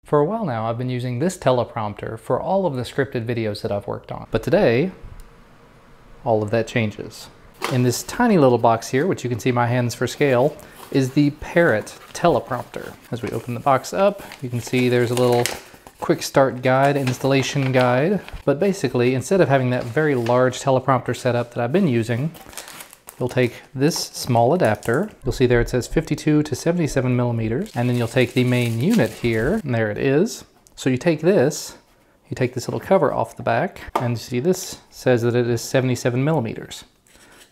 For a while now, I've been using this teleprompter for all of the scripted videos that I've worked on. But today, all of that changes. In this tiny little box here, which you can see my hands for scale, is the Parrot teleprompter. As we open the box up, you can see there's a little quick start guide, installation guide. But basically, instead of having that very large teleprompter setup that I've been using, you'll take this small adapter. You'll see there it says 52 to 77 millimeters. And then you'll take the main unit here, and there it is. So you take this little cover off the back, and you see this says that it is 77 millimeters.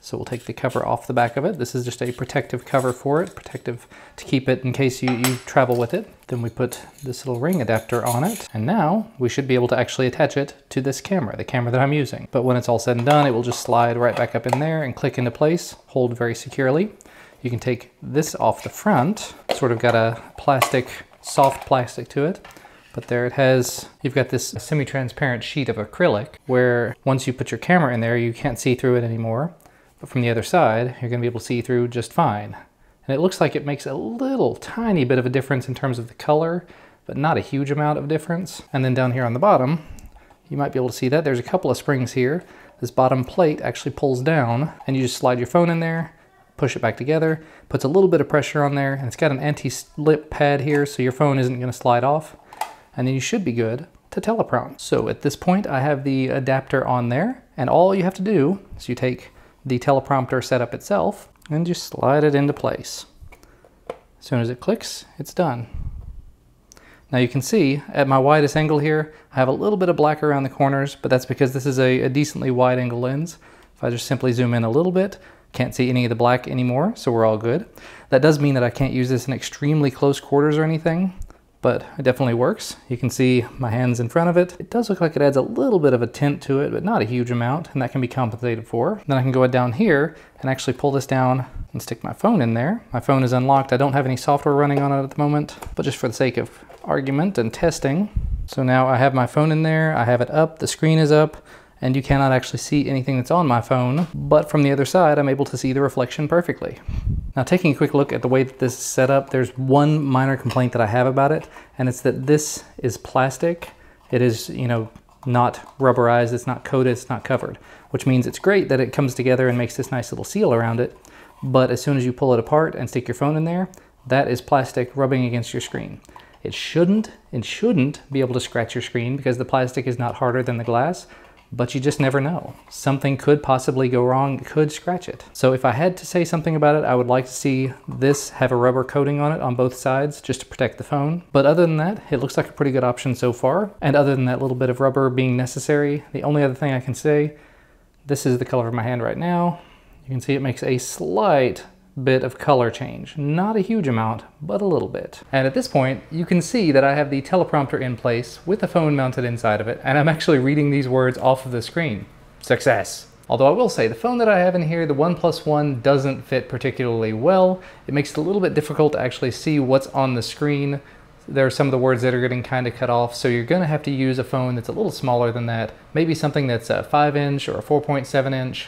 So we'll take the cover off the back of it. This is just a protective cover for it, protective to keep it in case you travel with it. Then we put this little ring adapter on it. And now we should be able to actually attach it to this camera, the camera that I'm using. But when it's all said and done, it will just slide right back up in there and click into place, hold very securely. You can take this off the front, sort of got a plastic, soft plastic to it. But there it has, you've got this semi-transparent sheet of acrylic where once you put your camera in there, you can't see through it anymore. But from the other side, you're going to be able to see through just fine. And it looks like it makes a little tiny bit of a difference in terms of the color, but not a huge amount of difference. And then down here on the bottom, you might be able to see that there's a couple of springs here. This bottom plate actually pulls down, and you just slide your phone in there, push it back together, puts a little bit of pressure on there, and it's got an anti-slip pad here so your phone isn't going to slide off. And then you should be good to teleprompt. So at this point, I have the adapter on there, and all you have to do is you take the teleprompter setup itself and just slide it into place. As soon as it clicks, it's done. Now you can see at my widest angle here, I have a little bit of black around the corners, but that's because this is a decently wide angle lens. If I just simply zoom in a little bit, can't see any of the black anymore, so we're all good. That does mean that I can't use this in extremely close quarters or anything, but it definitely works. You can see my hands in front of it. It does look like it adds a little bit of a tint to it, but not a huge amount, and that can be compensated for. Then I can go down here and actually pull this down and stick my phone in there. My phone is unlocked. I don't have any software running on it at the moment, but just for the sake of argument and testing. So now I have my phone in there, I have it up, the screen is up, and you cannot actually see anything that's on my phone, but from the other side, I'm able to see the reflection perfectly. Now, taking a quick look at the way that this is set up, there's one minor complaint that I have about it, and it's that this is plastic. It is, not rubberized, it's not coated, it's not covered, which means it's great that it comes together and makes this nice little seal around it, but as soon as you pull it apart and stick your phone in there, that is plastic rubbing against your screen. It shouldn't be able to scratch your screen because the plastic is not harder than the glass, but you just never know. Something could possibly go wrong, it could scratch it. So if I had to say something about it, I would like to see this have a rubber coating on it on both sides just to protect the phone. But other than that, it looks like a pretty good option so far. And other than that little bit of rubber being necessary, the only other thing I can say, this is the color of my hand right now. You can see it makes a slight bit of color change. Not a huge amount, but a little bit. And at this point, you can see that I have the teleprompter in place with the phone mounted inside of it, and I'm actually reading these words off of the screen. Success. Although I will say, the phone that I have in here, the OnePlus One, doesn't fit particularly well. It makes it a little bit difficult to actually see what's on the screen. There are some of the words that are getting kind of cut off, so you're gonna have to use a phone that's a little smaller than that. Maybe something that's a 5-inch or a 4.7-inch.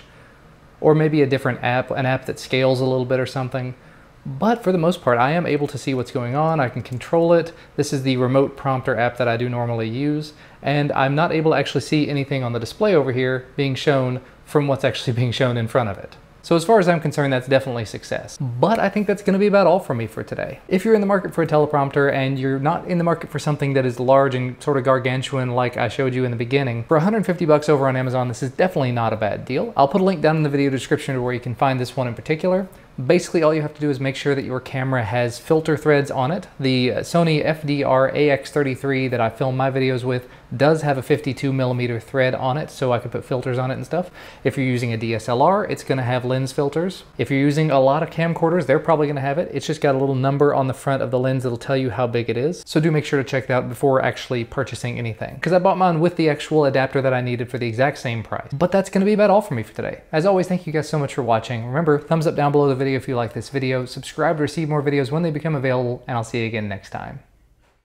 Or maybe a different app, an app that scales a little bit or something. But for the most part, I am able to see what's going on. I can control it. This is the remote prompter app that I do normally use. And I'm not able to actually see anything on the display over here being shown from what's actually being shown in front of it. So as far as I'm concerned, that's definitely a success. But I think that's gonna be about all for me for today. If you're in the market for a teleprompter and you're not in the market for something that is large and sort of gargantuan like I showed you in the beginning, for 150 bucks over on Amazon, this is definitely not a bad deal. I'll put a link down in the video description to where you can find this one in particular. Basically, all you have to do is make sure that your camera has filter threads on it. The Sony FDR AX33 that I film my videos with does have a 52mm thread on it, so I could put filters on it and stuff. If you're using a DSLR, it's gonna have lens filters. If you're using a lot of camcorders, they're probably gonna have it. It's just got a little number on the front of the lens that'll tell you how big it is. So do make sure to check that out before actually purchasing anything, because I bought mine with the actual adapter that I needed for the exact same price. But that's gonna be about all for me for today. As always, thank you guys so much for watching. Remember, thumbs up down below the video if you like this video, subscribe to receive more videos when they become available, and I'll see you again next time.